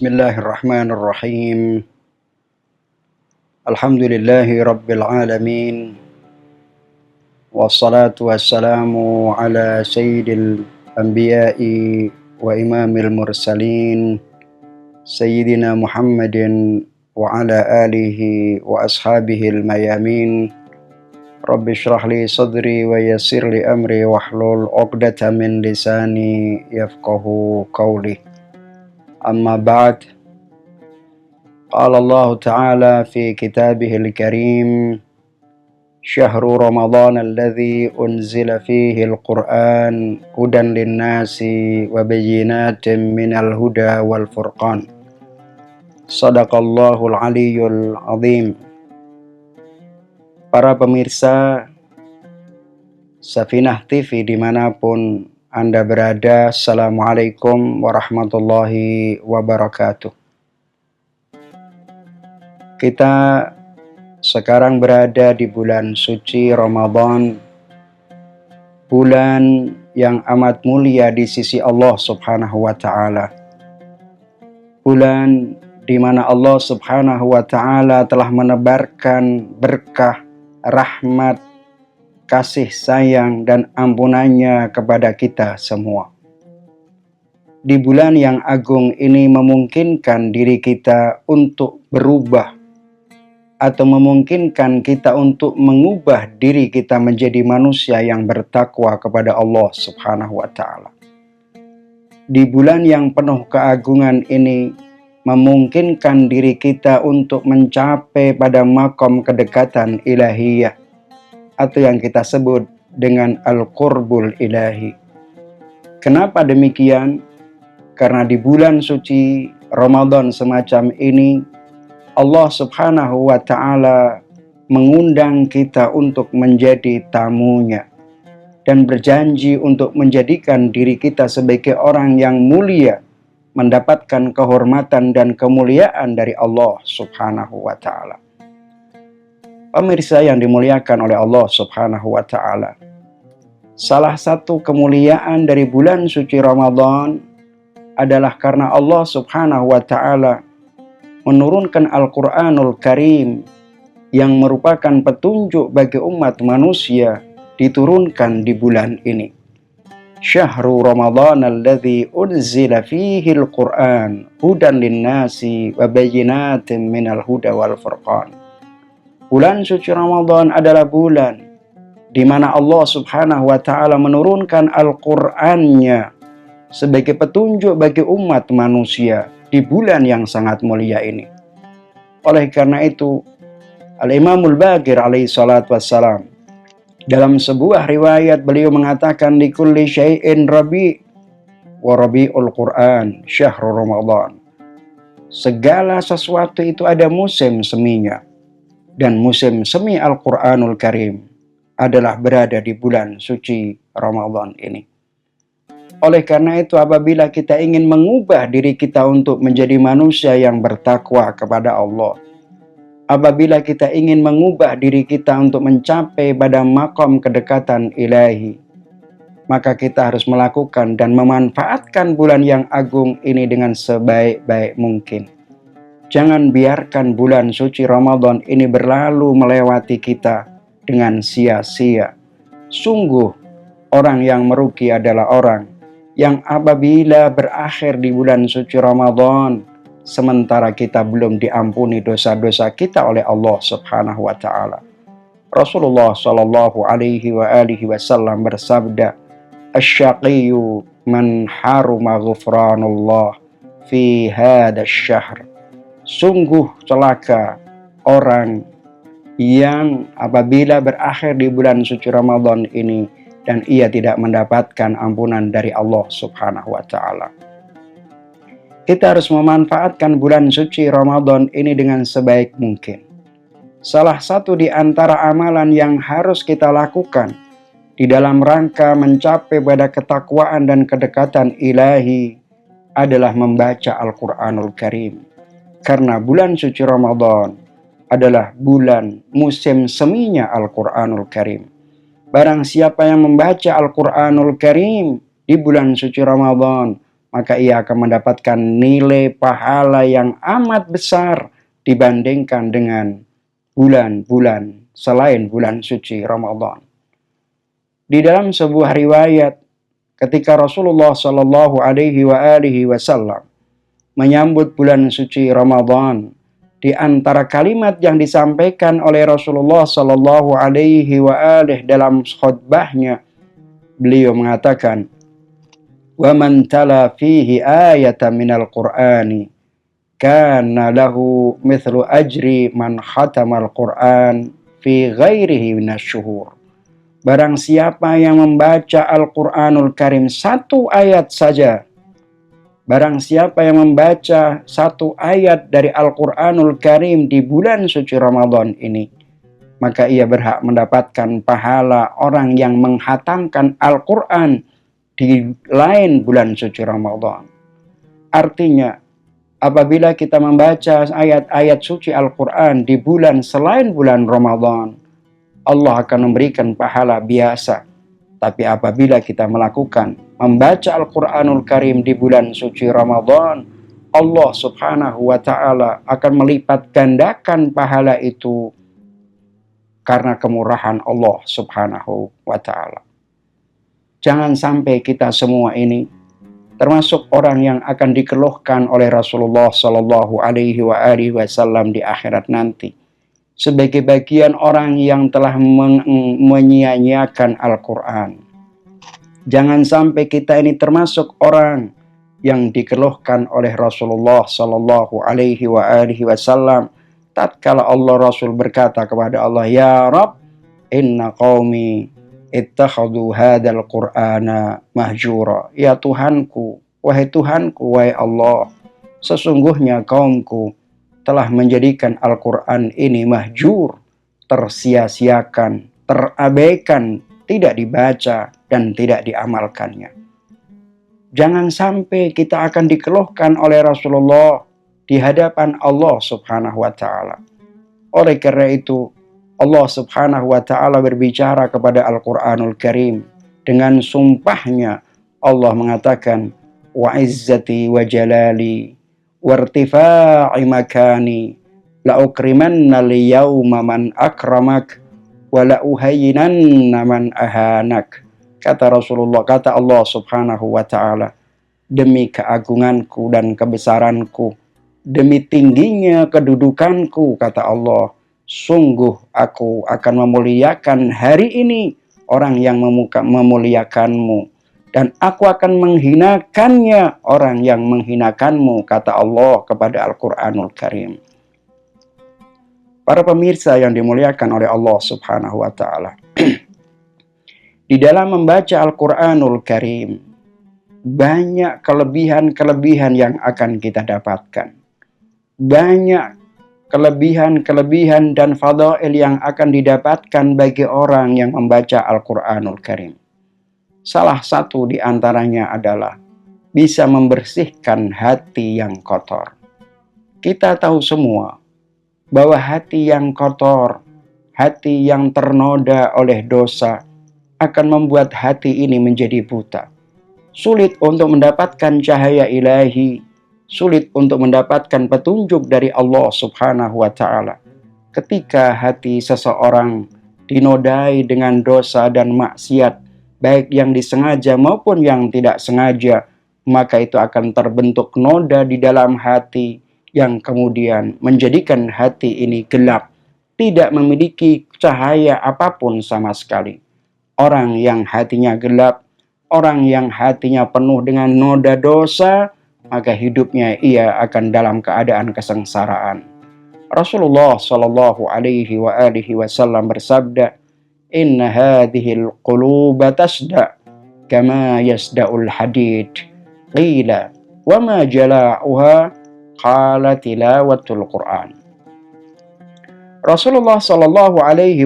Bismillahirrahmanirrahim. Alhamdulillahi Rabbil Alamin. Wassalatu wassalamu ala sayyidil anbiya'i wa imamil mursalin Sayyidina Muhammadin wa ala alihi wa ashabihil mayamin. Rabbi shrah li sadri wa yassir li amri wahlul 'uqdatam min lisani yafqahu qawli. Amma ba'd. Qala Allah Ta'ala fi kitabihil karim, Syahru Ramadan alladhi unzila fihi al-Qur'an hudan linnasi wa bayyinatin minal huda wal furqan. Sadaqallahul aliyyul azim. Para pemirsa Safinah TV dimanapun Anda berada, Assalamualaikum warahmatullahi wabarakatuh. Kita sekarang berada di bulan suci Ramadan, bulan yang amat mulia di sisi Allah Subhanahu wa Ta'ala. Bulan di mana Allah Subhanahu wa Ta'ala telah menebarkan berkah, rahmat, kasih sayang dan ampunannya kepada kita semua. Di bulan yang agung ini memungkinkan diri kita untuk berubah atau memungkinkan kita untuk mengubah diri kita menjadi manusia yang bertakwa kepada Allah Subhanahu wa Ta'ala. Di bulan yang penuh keagungan ini memungkinkan diri kita untuk mencapai pada makom kedekatan ilahiyah atau yang kita sebut dengan al-qurbul ilahi. Kenapa demikian? Karena di bulan suci Ramadan semacam ini Allah Subhanahu wa Ta'ala mengundang kita untuk menjadi tamunya dan berjanji untuk menjadikan diri kita sebagai orang yang mulia, mendapatkan kehormatan dan kemuliaan dari Allah Subhanahu wa Ta'ala. Pemirsa yang dimuliakan oleh Allah Subhanahu wa Ta'ala, salah satu kemuliaan dari bulan suci Ramadan adalah karena Allah Subhanahu wa Ta'ala menurunkan Al-Quranul Karim yang merupakan petunjuk bagi umat manusia diturunkan di bulan ini. Syahru Ramadan alladhi unzila fihi al-Quran hudan linnasi wa bayyinatin minal huda wal furqan. Bulan suci Ramadan adalah bulan di mana Allah Subhanahu wa Ta'ala menurunkan Al-Qur'annya sebagai petunjuk bagi umat manusia di bulan yang sangat mulia ini. Oleh karena itu, Al-Imamul Baqir alaihi salatu wassalam dalam sebuah riwayat beliau mengatakan likulli syai'in rabi' wa rabi'ul Qur'an syahrul Ramadan. Segala sesuatu itu ada musim seminya. Dan musim semi Al-Quranul Karim adalah berada di bulan suci Ramadan ini. Oleh karena itu, apabila kita ingin mengubah diri kita untuk menjadi manusia yang bertakwa kepada Allah, apabila kita ingin mengubah diri kita untuk mencapai pada makom kedekatan ilahi, maka kita harus melakukan dan memanfaatkan bulan yang agung ini dengan sebaik-baik mungkin. Jangan biarkan bulan suci Ramadan ini berlalu melewati kita dengan sia-sia. Sungguh, orang yang merugi adalah orang yang apabila berakhir di bulan suci Ramadan, sementara kita belum diampuni dosa-dosa kita oleh Allah Subhanahu wa Ta'ala. Rasulullah Shallallahu alaihi wasallam bersabda, "Asy-syaqiyyu man haruma ghufranullah fi hadzal syahr." Sungguh celaka orang yang apabila berakhir di bulan suci Ramadan ini dan ia tidak mendapatkan ampunan dari Allah Subhanahu wa Ta'ala. Kita harus memanfaatkan bulan suci Ramadan ini dengan sebaik mungkin. Salah satu di antara amalan yang harus kita lakukan di dalam rangka mencapai pada ketakwaan dan kedekatan ilahi adalah membaca Al-Quranul Karim. Karena bulan suci Ramadan adalah bulan musim seminya Al-Quranul Karim. Barang siapa yang membaca Al-Quranul Karim di bulan suci Ramadan, maka ia akan mendapatkan nilai pahala yang amat besar dibandingkan dengan bulan-bulan selain bulan suci Ramadan. Di dalam sebuah riwayat, ketika Rasulullah Shallallahu Alaihi Wasallam menyambut bulan suci Ramadan, di antara kalimat yang disampaikan oleh Rasulullah Shallallahu Alaihi Wasallam dalam khutbahnya, beliau mengatakan, "Wa man tala fihi ayatan minal Qur'ani, kana lahu mithlu ajri man khatamal Qur'an fi ghairihi minasyuhur." Barang siapa yang membaca Al-Quranul Karim satu ayat saja, barang siapa yang membaca satu ayat dari Al-Quranul Karim di bulan suci Ramadan ini, maka ia berhak mendapatkan pahala orang yang menghatamkan Al-Quran di lain bulan suci Ramadan. Artinya, apabila kita membaca ayat-ayat suci Al-Quran di bulan selain bulan Ramadan, Allah akan memberikan pahala biasa. Tapi apabila kita melakukan membaca Al-Quranul Karim di bulan suci Ramadan, Allah Subhanahu wa Ta'ala akan melipat gandakan pahala itu karena kemurahan Allah Subhanahu wa Ta'ala. Jangan sampai kita semua ini termasuk orang yang akan dikeluhkan oleh Rasulullah Shallallahu Alaihi Wasallam di akhirat nanti sebagai bagian orang yang telah menyia-nyiakan Al-Quran. Jangan sampai kita ini termasuk orang yang dikeluhkan oleh Rasulullah Sallallahu Alaihi Wasallam tatkala Allah Rasul berkata kepada Allah, "Ya Rabb, inna qaumi ittakhadhu hadzal Qur'ana mahjura." Ya Tuhanku, wahai Tuhanku, wahai Allah, sesungguhnya kaumku telah menjadikan Al-Quran ini mahjur, tersia-siakan, terabaikan, tidak dibaca dan tidak diamalkannya. Jangan sampai kita akan dikeluhkan oleh Rasulullah di hadapan Allah Subhanahu wa Ta'ala. Oleh karena itu, Allah Subhanahu wa Ta'ala berbicara kepada Al-Quranul Karim dengan sumpahnya. Allah mengatakan, "Wa izzati wa jalali wartifa'i makani la ukrimanna liyawma man akramak wa la uhayyinanna man ahanak." Kata Rasulullah, kata Allah Subhanahu wa Ta'ala, demi keagunganku dan kebesaranku, demi tingginya kedudukanku, kata Allah, sungguh aku akan memuliakan hari ini orang yang memuliakanmu, dan aku akan menghinakannya orang yang menghinakanmu, kata Allah kepada Al-Quranul Karim. Para pemirsa yang dimuliakan oleh Allah Subhanahu wa Ta'ala, di dalam membaca Al-Quranul Karim, banyak kelebihan-kelebihan yang akan kita dapatkan. Banyak kelebihan-kelebihan dan fadail yang akan didapatkan bagi orang yang membaca Al-Quranul Karim. Salah satu di antaranya adalah bisa membersihkan hati yang kotor. Kita tahu semua bahwa hati yang kotor, hati yang ternoda oleh dosa, akan membuat hati ini menjadi buta. Sulit untuk mendapatkan cahaya ilahi, sulit untuk mendapatkan petunjuk dari Allah Subhanahu wa Ta'ala. Ketika hati seseorang dinodai dengan dosa dan maksiat, baik yang disengaja maupun yang tidak sengaja, maka itu akan terbentuk noda di dalam hati yang kemudian menjadikan hati ini gelap, tidak memiliki cahaya apapun sama sekali. Orang yang hatinya gelap, orang yang hatinya penuh dengan noda dosa, maka hidupnya ia akan dalam keadaan kesengsaraan. Rasulullah Shallallahu Alaihi Wasallam bersabda, "Inna hadhil quluba tasda kama yasda'ul hadid." Qila, "Wa ma jala'uha?" Qala tilawatul Quran. Rasulullah Shallallahu Alaihi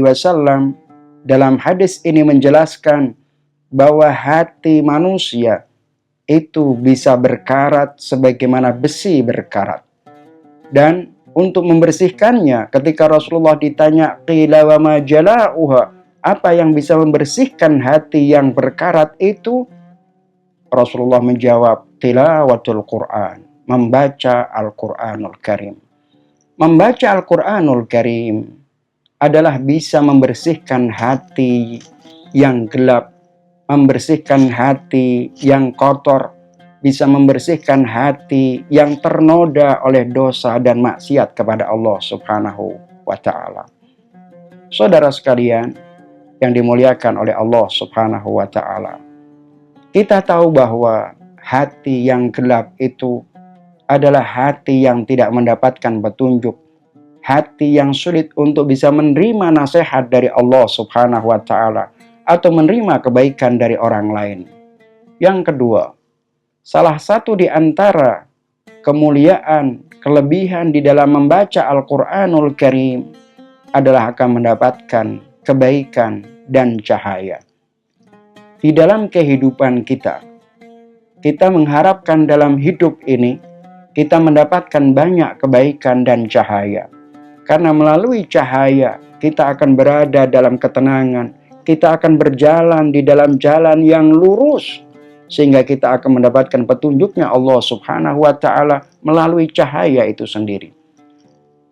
Wasallam dalam hadis ini menjelaskan bahwa hati manusia itu bisa berkarat sebagaimana besi berkarat. Dan untuk membersihkannya, ketika Rasulullah ditanya, "Qila wa ma jala'uha?" apa yang bisa membersihkan hati yang berkarat itu? Rasulullah menjawab, tilawatul Quran, membaca Al-Quranul Karim. Membaca Al-Quranul Karim adalah bisa membersihkan hati yang gelap, membersihkan hati yang kotor, bisa membersihkan hati yang ternoda oleh dosa dan maksiat kepada Allah Subhanahu wa Ta'ala. Saudara sekalian yang dimuliakan oleh Allah Subhanahu wa Ta'ala, kita tahu bahwa hati yang gelap itu adalah hati yang tidak mendapatkan petunjuk, hati yang sulit untuk bisa menerima nasihat dari Allah Subhanahu wa Ta'ala atau menerima kebaikan dari orang lain. Yang kedua, salah satu di antara kemuliaan, kelebihan di dalam membaca Al-Quranul Karim adalah akan mendapatkan kebaikan dan cahaya. Di dalam kehidupan kita mengharapkan dalam hidup ini, kita mendapatkan banyak kebaikan dan cahaya. Karena melalui cahaya, kita akan berada dalam ketenangan, kita akan berjalan di dalam jalan yang lurus, sehingga kita akan mendapatkan petunjuknya Allah Subhanahu wa Ta'ala melalui cahaya itu sendiri.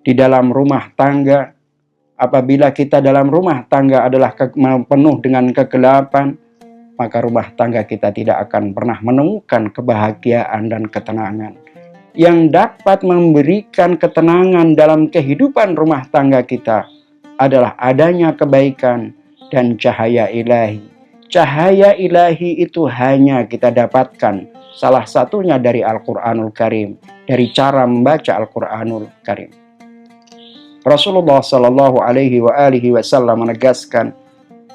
Di dalam rumah tangga, apabila kita dalam rumah tangga adalah penuh dengan kegelapan, maka rumah tangga kita tidak akan pernah menemukan kebahagiaan dan ketenangan. Yang dapat memberikan ketenangan dalam kehidupan rumah tangga kita adalah adanya kebaikan dan cahaya ilahi. Cahaya ilahi itu hanya kita dapatkan salah satunya dari Al-Quranul Karim, dari cara membaca Al-Quranul Karim. Rasulullah Shallallahu Alaihi Wasallam menegaskan,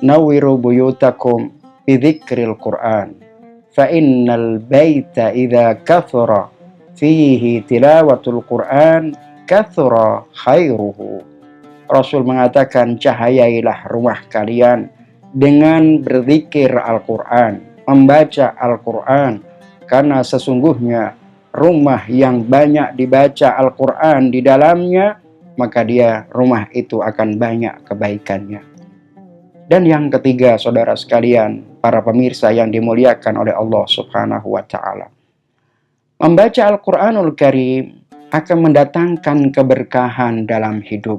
nawiru buyutakum bidzikril Quran, fa innal baita idza kathura fihi tilawatul Quran kathura khairuhu. Rasul mengatakan, cahayailah rumah kalian dengan berzikir Al-Quran, membaca Al-Quran, karena sesungguhnya rumah yang banyak dibaca Al-Quran di dalamnya, maka rumah itu akan banyak kebaikannya. Dan yang ketiga, saudara sekalian, para pemirsa yang dimuliakan oleh Allah Subhanahu wa Ta'ala, membaca Al-Quranul Karim akan mendatangkan keberkahan dalam hidup.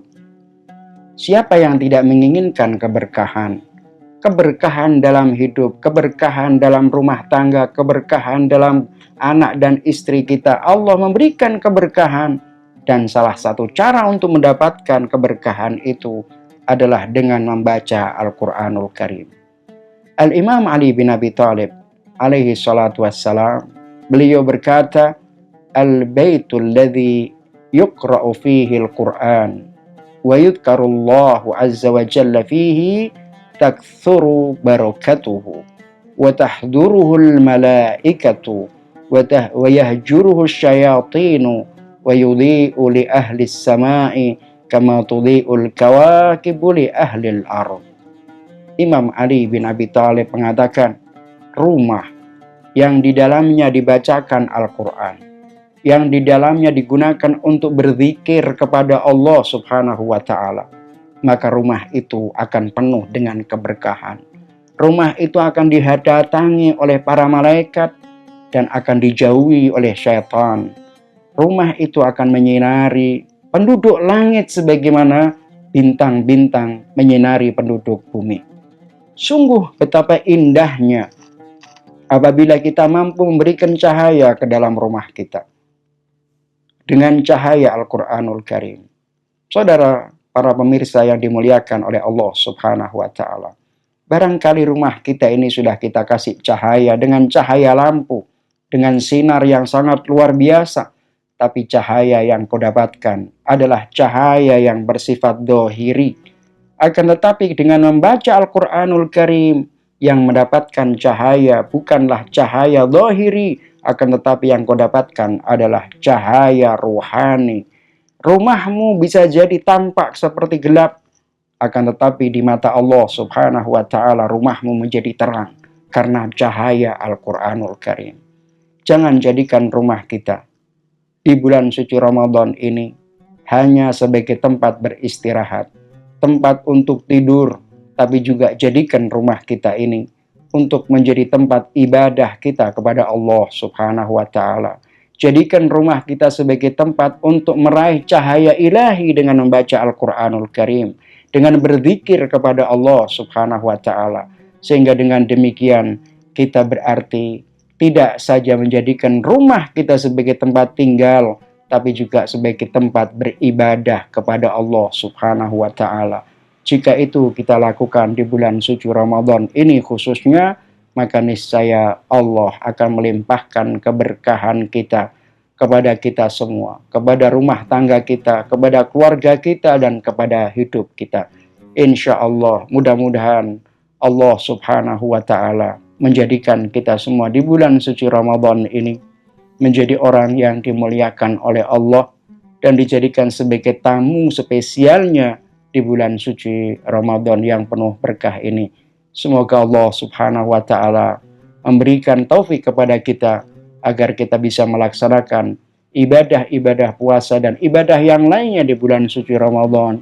Siapa yang tidak menginginkan keberkahan? Keberkahan dalam hidup, keberkahan dalam rumah tangga, keberkahan dalam anak dan istri kita. Allah memberikan keberkahan, dan salah satu cara untuk mendapatkan keberkahan itu adalah dengan membaca Al-Quranul Karim. Al-Imam Ali bin Abi Thalib alaihi salatu wassalam, beliau berkata, al-baitul ladzi yuqra'u fihi al-Quran wa yudhkarullahu azza wa jalla fihi takthuru barakatuhu wa tahduruhu al-malaikatu wa yahjuruhu syayatinu wa yudhi'u li ahli as-sama'i kama tudhi'ul kawakibu li ahli al-ard. Imam Ali bin Abi Thalib mengatakan, rumah yang di dalamnya dibacakan Al-Quran, yang di dalamnya digunakan untuk berzikir kepada Allah Subhanahu wa Ta'ala, maka rumah itu akan penuh dengan keberkahan. Rumah itu akan didatangi oleh para malaikat dan akan dijauhi oleh syaitan. Rumah itu akan menyinari penduduk langit sebagaimana bintang-bintang menyinari penduduk bumi. Sungguh betapa indahnya apabila kita mampu memberikan cahaya ke dalam rumah kita dengan cahaya Al-Quranul Karim. Saudara, para pemirsa yang dimuliakan oleh Allah Subhanahu wa Ta'ala, barangkali rumah kita ini sudah kita kasih cahaya dengan cahaya lampu, dengan sinar yang sangat luar biasa, tapi cahaya yang kau dapatkan adalah cahaya yang bersifat dohiri. Akan tetapi dengan membaca Al-Quranul Karim, yang mendapatkan cahaya bukanlah cahaya dohiri, akan tetapi yang kau dapatkan adalah cahaya ruhani. Rumahmu bisa jadi tampak seperti gelap, akan tetapi di mata Allah Subhanahu wa Ta'ala rumahmu menjadi terang karena cahaya Al-Quranul Karim. Jangan jadikan rumah kita di bulan suci Ramadan ini hanya sebagai tempat beristirahat, tempat untuk tidur, tapi juga jadikan rumah kita ini untuk menjadi tempat ibadah kita kepada Allah Subhanahu wa Ta'ala. Jadikan rumah kita sebagai tempat untuk meraih cahaya ilahi dengan membaca Al-Quranul Karim, dengan berzikir kepada Allah Subhanahu wa Ta'ala, sehingga dengan demikian kita berarti tidak saja menjadikan rumah kita sebagai tempat tinggal, tapi juga sebagai tempat beribadah kepada Allah Subhanahu wa Ta'ala. Jika itu kita lakukan di bulan suci Ramadan ini khususnya, maka niscaya Allah akan melimpahkan keberkahan kita kepada kita semua, kepada rumah tangga kita, kepada keluarga kita, dan kepada hidup kita. Insya Allah, mudah-mudahan Allah Subhanahu wa Ta'ala menjadikan kita semua di bulan suci Ramadan ini menjadi orang yang dimuliakan oleh Allah dan dijadikan sebagai tamu spesialnya di bulan suci Ramadan yang penuh berkah ini. Semoga Allah Subhanahu wa Ta'ala memberikan taufik kepada kita agar kita bisa melaksanakan ibadah-ibadah puasa dan ibadah yang lainnya di bulan suci Ramadan,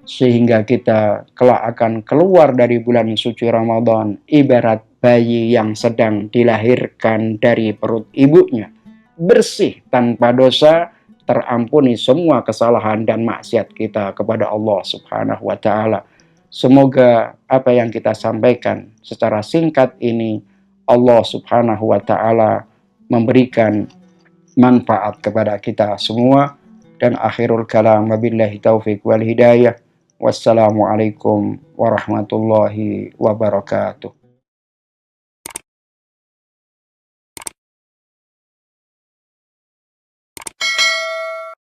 sehingga kita kelak akan keluar dari bulan suci Ramadan ibarat bayi yang sedang dilahirkan dari perut ibunya, bersih tanpa dosa, terampuni semua kesalahan dan maksiat kita kepada Allah Subhanahu wa Ta'ala. Semoga apa yang kita sampaikan secara singkat ini Allah Subhanahu wa Ta'ala memberikan manfaat kepada kita semua. Dan akhirul kalam, wabillahi taufiq wal hidayah. Wassalamualaikum warahmatullahi wabarakatuh.